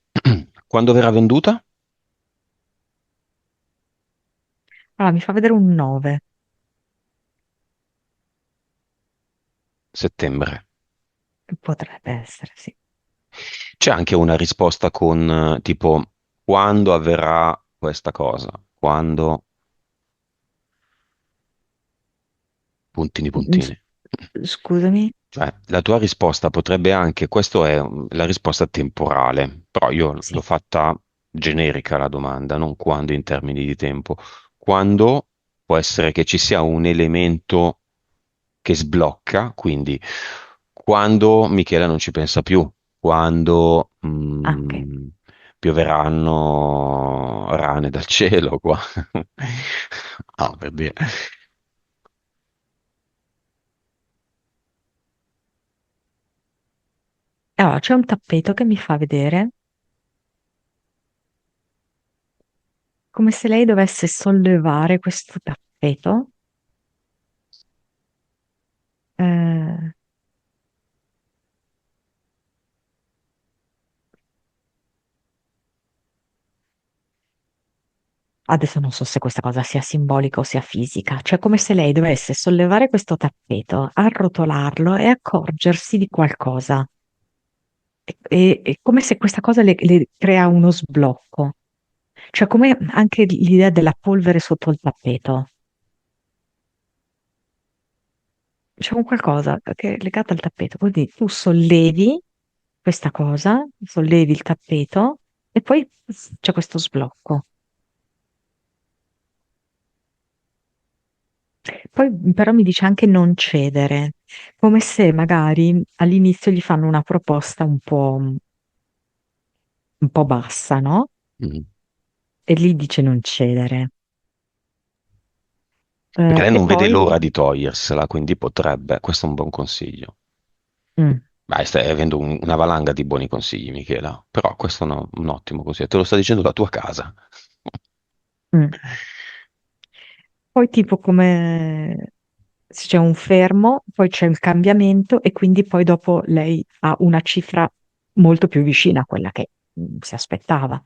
quando verrà venduta? Allora, mi fa vedere un 9. Settembre. Potrebbe essere, sì. C'è anche una risposta con tipo quando avverrà questa cosa? Quando? Puntini Mm, s- puntini. Scusami? Cioè, la tua risposta potrebbe anche, questa è la risposta temporale, però io l'ho Sì. fatta generica la domanda, non quando in termini di tempo. Quando può essere che ci sia un elemento che sblocca, quindi quando Michela non ci pensa più, quando Ah, ok. pioveranno rane dal cielo, qua. Ah, per dire. Allora, c'è un tappeto che mi fa vedere come se lei dovesse sollevare questo tappeto. eh, Adesso non so se questa cosa sia simbolica o sia fisica, cioè come se lei dovesse sollevare questo tappeto, arrotolarlo e accorgersi di qualcosa. È come se questa cosa le crea uno sblocco, cioè come anche l'idea della polvere sotto il tappeto. C'è un qualcosa che è legato al tappeto, quindi tu sollevi questa cosa, sollevi il tappeto e poi c'è questo sblocco. Poi però mi dice anche non cedere, come se magari all'inizio gli fanno una proposta un po' bassa, no? Mm. E lì dice non cedere. Perché lei E non vede poi l'ora di togliersela, quindi potrebbe, questo è un buon consiglio. mm, Beh, stai avendo una valanga di buoni consigli, Michela, però questo è un ottimo consiglio, te lo sta dicendo la tua casa. mm. Poi tipo come se c'è un fermo, poi c'è il cambiamento e quindi poi dopo lei ha una cifra molto più vicina a quella che si aspettava.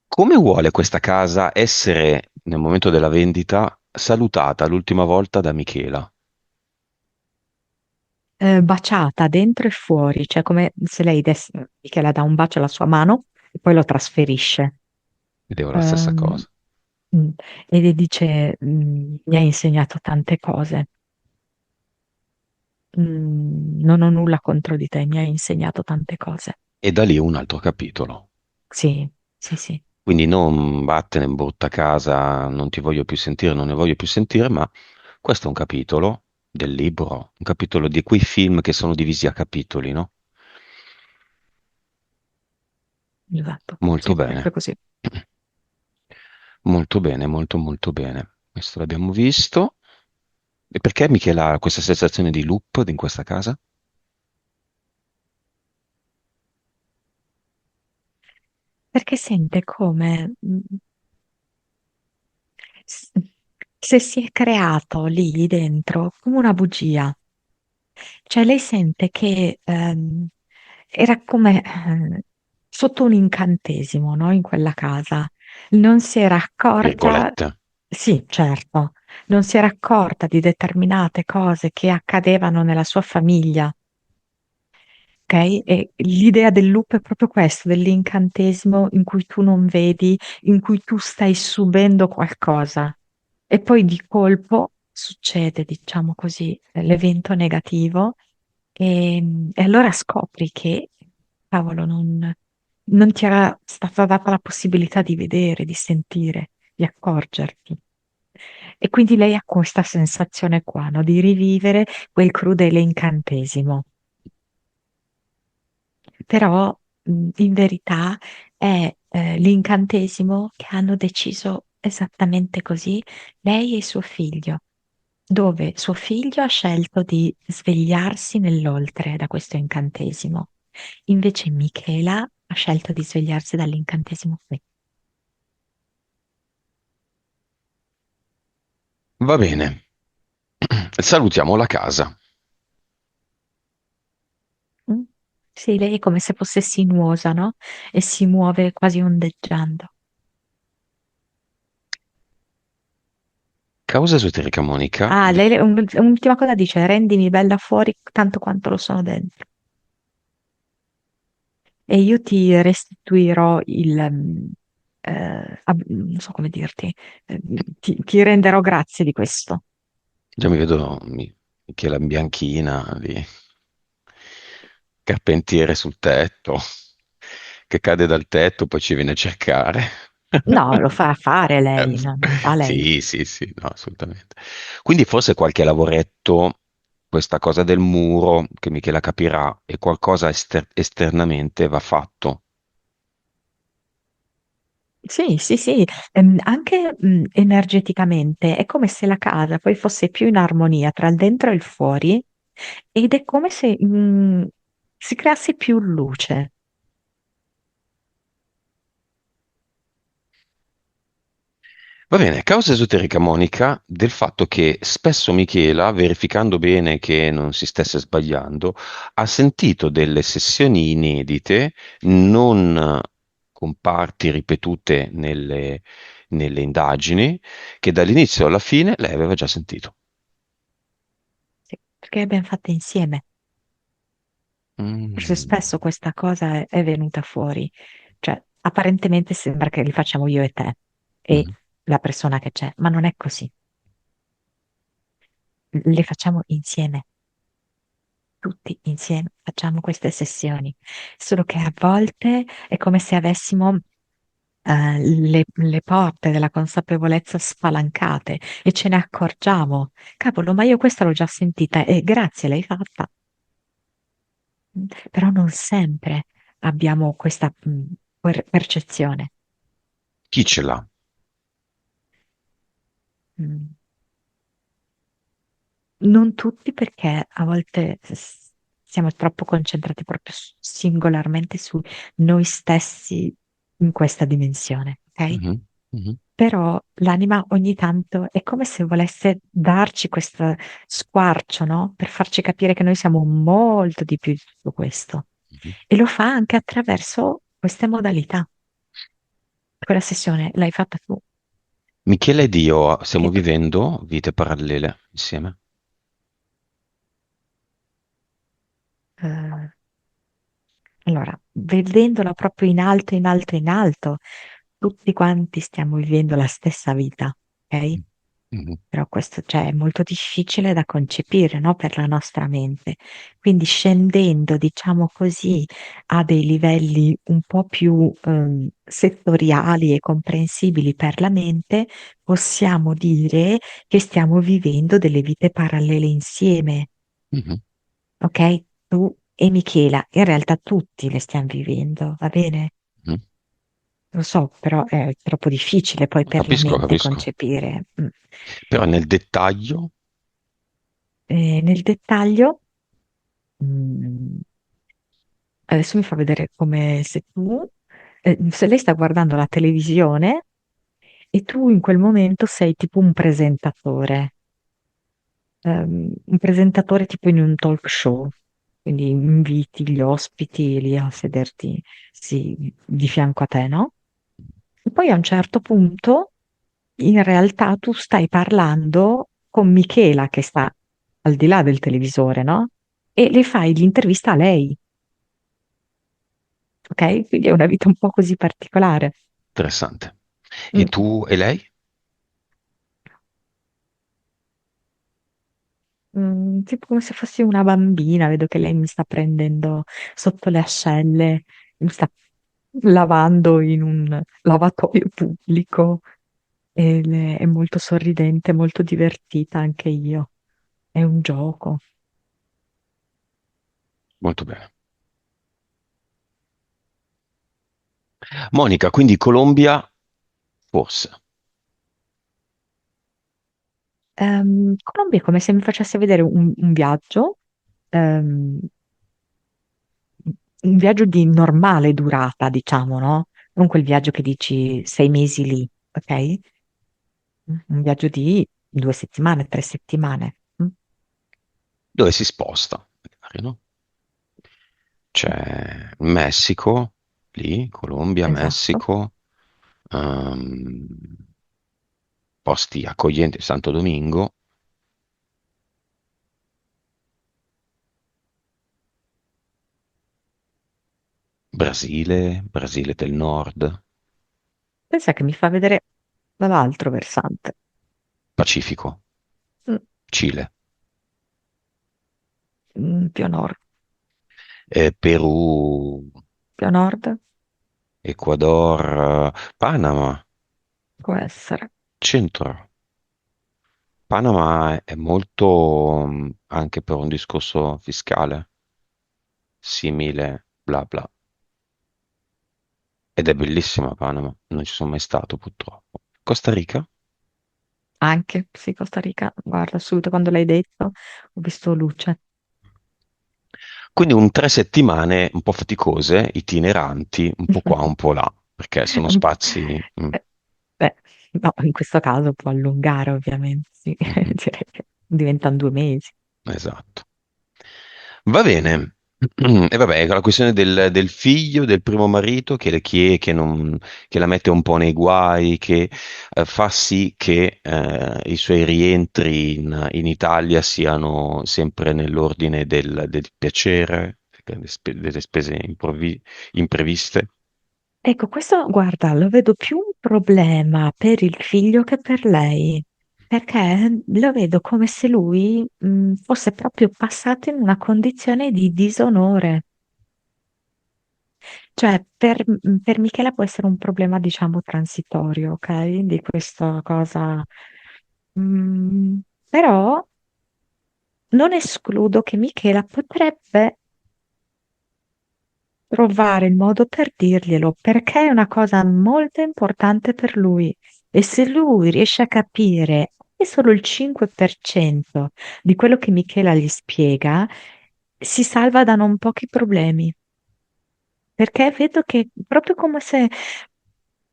Come vuole questa casa essere, nel momento della vendita, salutata l'ultima volta da Michela? Baciata dentro e fuori, cioè come se lei desse, Michela dà un bacio alla sua mano e poi lo trasferisce. Vedevo la stessa Ehm, cosa. mm, e le dice, mi ha insegnato tante cose. Non ho nulla contro di te, mi hai insegnato tante cose. E da lì un altro capitolo. Sì, sì, sì. Quindi non vattene in brutta casa, non ti voglio più sentire, non ne voglio più sentire, ma questo è un capitolo del libro, un capitolo di quei film che sono divisi a capitoli, no? Esatto, Molto sì, proprio bene, così. molto bene, molto molto bene. Questo l'abbiamo visto. E perché Michela ha questa sensazione di loop in questa casa? Perché sente come s- se si è creato lì dentro come una bugia. Cioè lei sente che era come sotto un incantesimo, no? In quella casa. Non si era accorta, Virgolette. sì, certo, non si era accorta di determinate cose che accadevano nella sua famiglia. Ok? E l'idea del loop è proprio questo, dell'incantesimo in cui tu non vedi, in cui tu stai subendo qualcosa e poi di colpo succede, diciamo così, l'evento negativo e allora scopri che, cavolo, non ti era stata data la possibilità di vedere, di sentire, di accorgerti. E quindi lei ha questa sensazione qua, no? Di rivivere quel crudele incantesimo. Però in verità è l'incantesimo che hanno deciso esattamente così lei e suo figlio. dove suo figlio ha scelto di svegliarsi nell'oltre da questo incantesimo. Invece Michela ha scelto di svegliarsi dall'incantesimo qui. Va bene. Salutiamo la casa. Mm? Sì, lei è come se fosse sinuosa, no? E si muove quasi ondeggiando. Causa esoterica Monica. Ah, lei un'ultima cosa dice, rendimi bella fuori tanto quanto lo sono dentro. E io ti restituirò non so come dirti, ti renderò grazie di questo. Già mi vedo che la bianchina di carpentiere sul tetto, che cade dal tetto, poi ci viene a cercare. No, lo fa fare lei, no, non fa lei. Sì, sì, sì, no, assolutamente. Quindi forse qualche lavoretto, questa cosa del muro, che Michela capirà, e qualcosa esternamente va fatto. Sì, sì, sì, anche energeticamente è come se la casa poi fosse più in armonia tra il dentro e il fuori ed è come se si creasse più luce. Va bene, causa esoterica Monica del fatto che spesso Michela, verificando bene che non si stesse sbagliando, ha sentito delle sessioni inedite, non con parti ripetute nelle indagini, che dall'inizio alla fine lei aveva già sentito. Sì, perché le abbiamo fatte insieme. Forse Mm, spesso questa cosa è venuta fuori, cioè apparentemente sembra che li facciamo io e te e mhm, la persona che c'è, ma non è così. Le facciamo insieme, tutti insieme facciamo queste sessioni, solo che a volte è come se avessimo le porte della consapevolezza spalancate e ce ne accorgiamo. Cavolo, ma io questa l'ho già sentita e grazie, l'hai fatta. Però non sempre abbiamo questa percezione. chi ce l'ha? Mm. Non tutti perché a volte siamo troppo concentrati proprio singolarmente su noi stessi in questa dimensione, ok? Mhm, mhm, Però l'anima ogni tanto è come se volesse darci questo squarcio, no? Per farci capire che noi siamo molto di più di tutto questo. mhm. E lo fa anche attraverso queste modalità. Quella sessione l'hai fatta tu, Michela ed io stiamo che tu, vivendo vite parallele insieme. eh, allora, vedendola proprio in alto, in alto, in alto, tutti quanti stiamo vivendo la stessa vita, ok? Mhm, Però questo, cioè, è molto difficile da concepire, no? Per la nostra mente. Quindi scendendo, diciamo così, a dei livelli un po' più settoriali e comprensibili per la mente, possiamo dire che stiamo vivendo delle vite parallele insieme, mhm, ok? Tu e Michela, in realtà tutti le stiamo vivendo, va bene? mhm. Lo so, però è troppo difficile poi per la Capisco, mente capisco. concepire. Però nel dettaglio, Nel dettaglio, mm, adesso mi fa vedere come se lei sta guardando la televisione e tu in quel momento sei tipo un presentatore tipo in un talk show, quindi inviti gli ospiti lì a sederti sì, di fianco a te, no? E poi a un certo punto, in realtà, tu stai parlando con Michela che sta al di là del televisore, no? E le fai l'intervista a lei, ok? Quindi è una vita un po' così particolare. interessante. E Mm, tu e lei? tipo come se fossi una bambina, vedo che lei mi sta prendendo sotto le ascelle, mi sta lavando in un lavatoio pubblico e è molto sorridente, molto divertita anche io. È un gioco. Molto bene. Monica, quindi Colombia, forse. Colombia è come se mi facesse vedere un viaggio, ehm, un viaggio di normale durata, diciamo, no? Non quel viaggio che dici 6 mesi lì, ok? Un viaggio di 2 settimane, 3 settimane. Dove si sposta, magari, no? C'è Messico, lì, Colombia, Esatto, Messico, ehm, posti accoglienti, Santo Domingo, Brasile, Brasile del Nord, pensa che mi fa vedere dall'altro versante. Pacifico, Mm, Cile, più a nord, Perù, più a nord Ecuador, Panama, può essere. centro. Panama è molto, anche per un discorso fiscale, simile, bla bla. Ed è bellissima Panama, non ci sono mai stato purtroppo. Costa Rica? Anche, sì, Costa Rica, guarda, subito quando l'hai detto ho visto luce. Quindi un 3 settimane un po' faticose, itineranti, un po' qua, un po' là, perché sono Un- spazi. eh, Beh, no, in questo caso può allungare ovviamente, sì, Mhm, direi che diventano 2 mesi. esatto. Va bene. E vabbè, la questione del figlio, del primo marito che le chiede, che la mette un po' nei guai, che fa sì che i suoi rientri in Italia siano sempre nell'ordine del piacere, delle spese impreviste. Ecco, questo, guarda, lo vedo più un problema per il figlio che per lei, perché lo vedo come se lui, fosse proprio passato in una condizione di disonore. Cioè, per Michela può essere un problema, diciamo, transitorio, ok? Di questa cosa. Mm, Però non escludo che Michela potrebbe trovare il modo per dirglielo, perché è una cosa molto importante per lui. E se lui riesce a capire anche solo il 5% di quello che Michela gli spiega, si salva da non pochi problemi. Perché vedo che proprio come se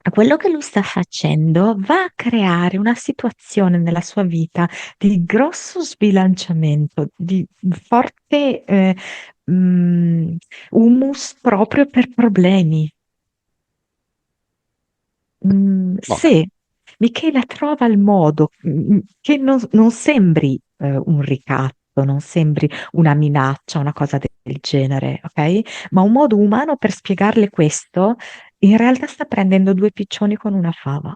quello che lui sta facendo va a creare una situazione nella sua vita di grosso sbilanciamento, di forte humus proprio per problemi. Vabbè, Se Michela trova il modo che non sembri un ricatto, non sembri una minaccia, una cosa del genere, ok? Ma un modo umano per spiegarle questo, in realtà sta prendendo due piccioni con una fava.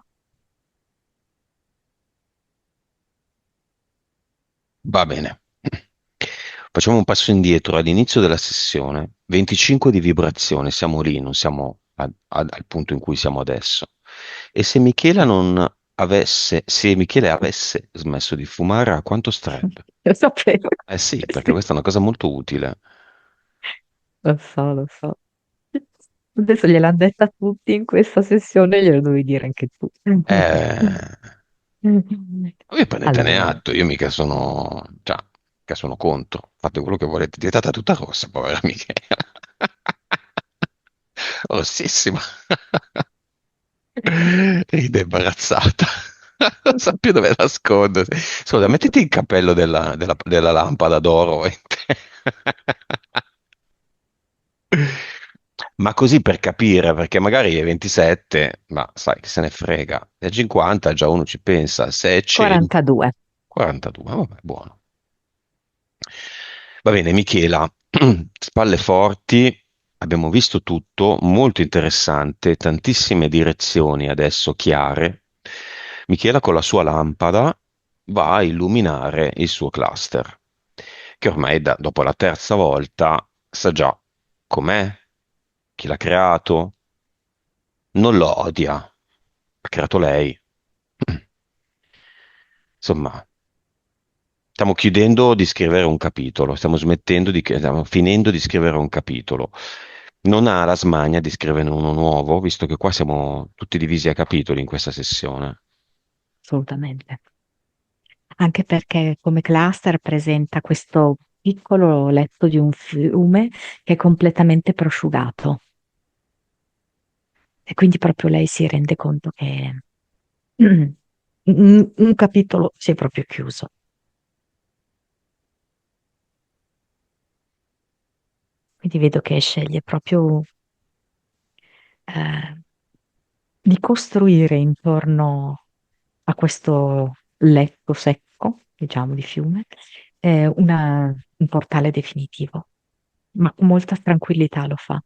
va bene. Facciamo un passo indietro all'inizio della sessione. 25 di vibrazione, siamo lì, non siamo al punto in cui siamo adesso. E se Michela non avesse, se Michele avesse smesso di fumare, a quanto starebbe? Lo sapevo. Eh sì, perché Sì, questa è una cosa molto utile. lo so, lo so. Adesso gliel'hanno detta tutti in questa sessione, glielo devi dire anche tu. Eh, voi prendetene Allora, atto, io mica sono contro. Fate quello che volete, è diventata tutta rossa, povera Michela. Rossissima. Ride imbarazzata. Non sa più dove nascondersi. Scusa, mettiti il cappello della lampada d'oro. Ma così per capire, perché magari è 27, ma sai, che se ne frega. E a 50 già uno ci pensa, se è 100, 42. 42, vabbè, buono. Va bene, Michela, spalle forti, abbiamo visto tutto, molto interessante, tantissime direzioni adesso chiare. Michela con la sua lampada va a illuminare il suo cluster, che ormai dopo la terza volta sa già com'è, chi l'ha creato, non lo odia, l'ha creato lei. Insomma, stiamo chiudendo di scrivere un capitolo, stiamo finendo di scrivere un capitolo. Non ha la smania di scrivere uno nuovo, visto che qua siamo tutti divisi a capitoli in questa sessione. Assolutamente. anche perché come cluster presenta questo piccolo letto di un fiume che è completamente prosciugato e quindi proprio lei si rende conto che un capitolo si è proprio chiuso. Quindi vedo che sceglie proprio eh, di costruire intorno a questo letto secco, diciamo di fiume, un portale definitivo, ma con molta tranquillità lo fa.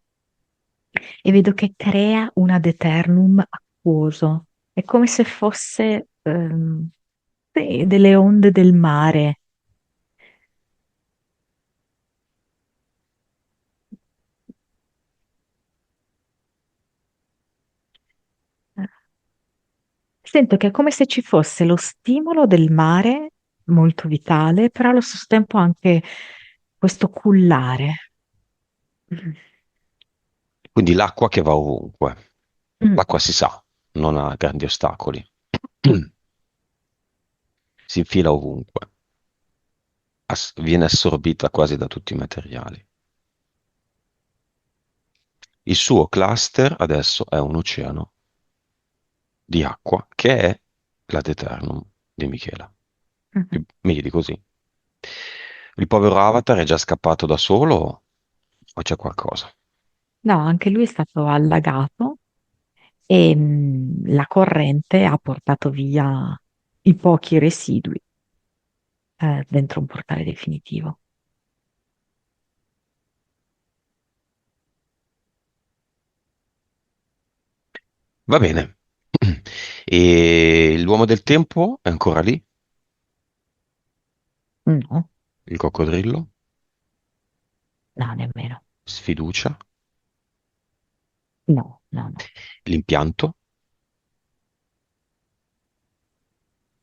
E vedo che crea un ad eternum acquoso. È come se fosse sì, delle onde del mare. Sento che è come se ci fosse lo stimolo del mare, molto vitale, però allo stesso tempo anche questo cullare. Mm. Quindi l'acqua che va ovunque. Mm. L'acqua si sa, non ha grandi ostacoli. Si infila ovunque, viene assorbita quasi da tutti i materiali. Il suo cluster adesso è un oceano di acqua che è l'Ad Eternum di Michela. Mhm. Meglio di così. Il povero Avatar è già scappato da solo o c'è qualcosa? No, anche lui è stato allagato e la corrente ha portato via i pochi residui dentro un portale definitivo. Va bene. E l'uomo del tempo è ancora lì? No, Il coccodrillo? no, nemmeno. Sfiducia? No, no, no. L'impianto?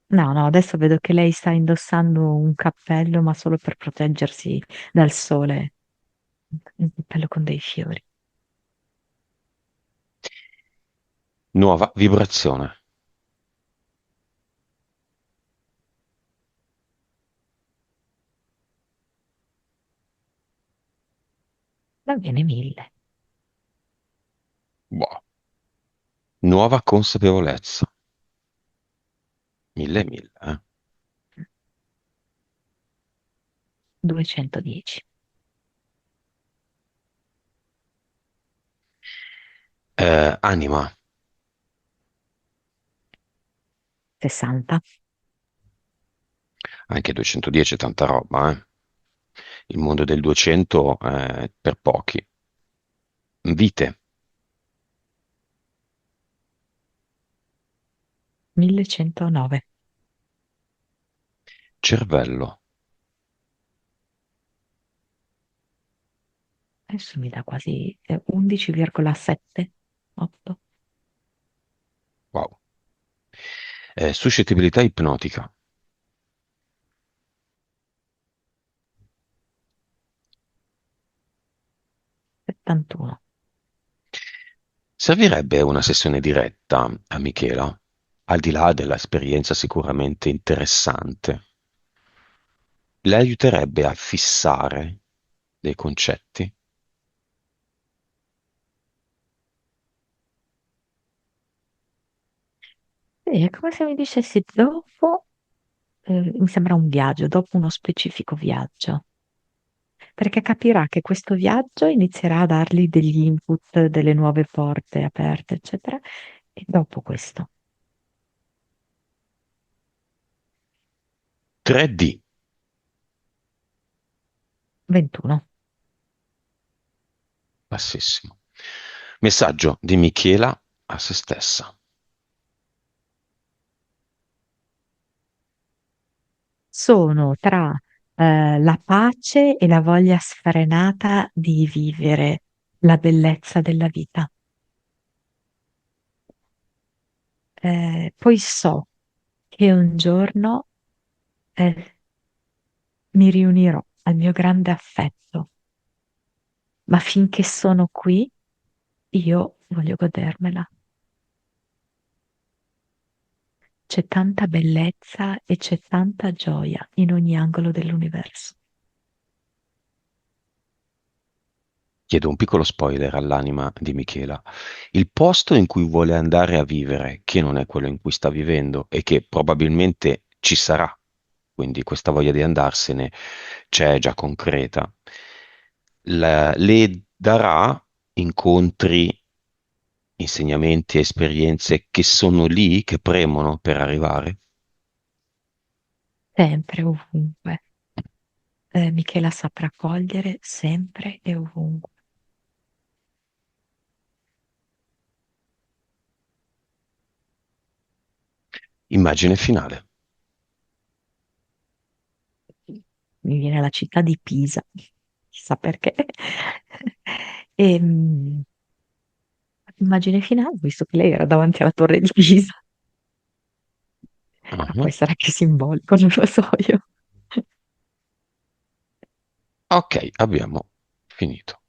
No, no, adesso vedo che lei sta indossando un cappello, ma solo per proteggersi dal sole, un cappello con dei fiori. Nuova vibrazione. 1.000. Boh. Nuova consapevolezza. Mille e mille, eh. 210. Anima, 60. anche 210 è tanta roba, eh. Il mondo del 200 è per pochi. Vite, 1.109. cervello, Adesso mi dà quasi 11,7. 8. wow. Suscettibilità ipnotica. 71. Servirebbe una sessione diretta a Michela, al di là dell'esperienza sicuramente interessante. Le aiuterebbe a fissare dei concetti. Sì, è come se mi dicessi dopo, mi sembra un viaggio, dopo uno specifico viaggio, perché capirà che questo viaggio inizierà a dargli degli input, delle nuove porte aperte, eccetera, e dopo questo, 3D, 21. bassissimo. Messaggio di Michela a se stessa. Sono tra la pace e la voglia sfrenata di vivere la bellezza della vita. Poi so che un giorno mi riunirò al mio grande affetto, ma finché sono qui, io voglio godermela. c'è tanta bellezza e c'è tanta gioia in ogni angolo dell'universo. Chiedo un piccolo spoiler all'anima di Michela. Il posto in cui vuole andare a vivere, che non è quello in cui sta vivendo e che probabilmente ci sarà, quindi questa voglia di andarsene c'è già concreta, le darà incontri, insegnamenti, esperienze che sono lì, che premono per arrivare? Sempre, ovunque. Michela saprà cogliere sempre e ovunque. Immagine finale. Mi viene la città di Pisa, chissà perché. E, immagine finale, visto che lei era davanti alla torre di Pisa, ma può Ah, essere anche simbolico, non lo so io. ok, abbiamo finito.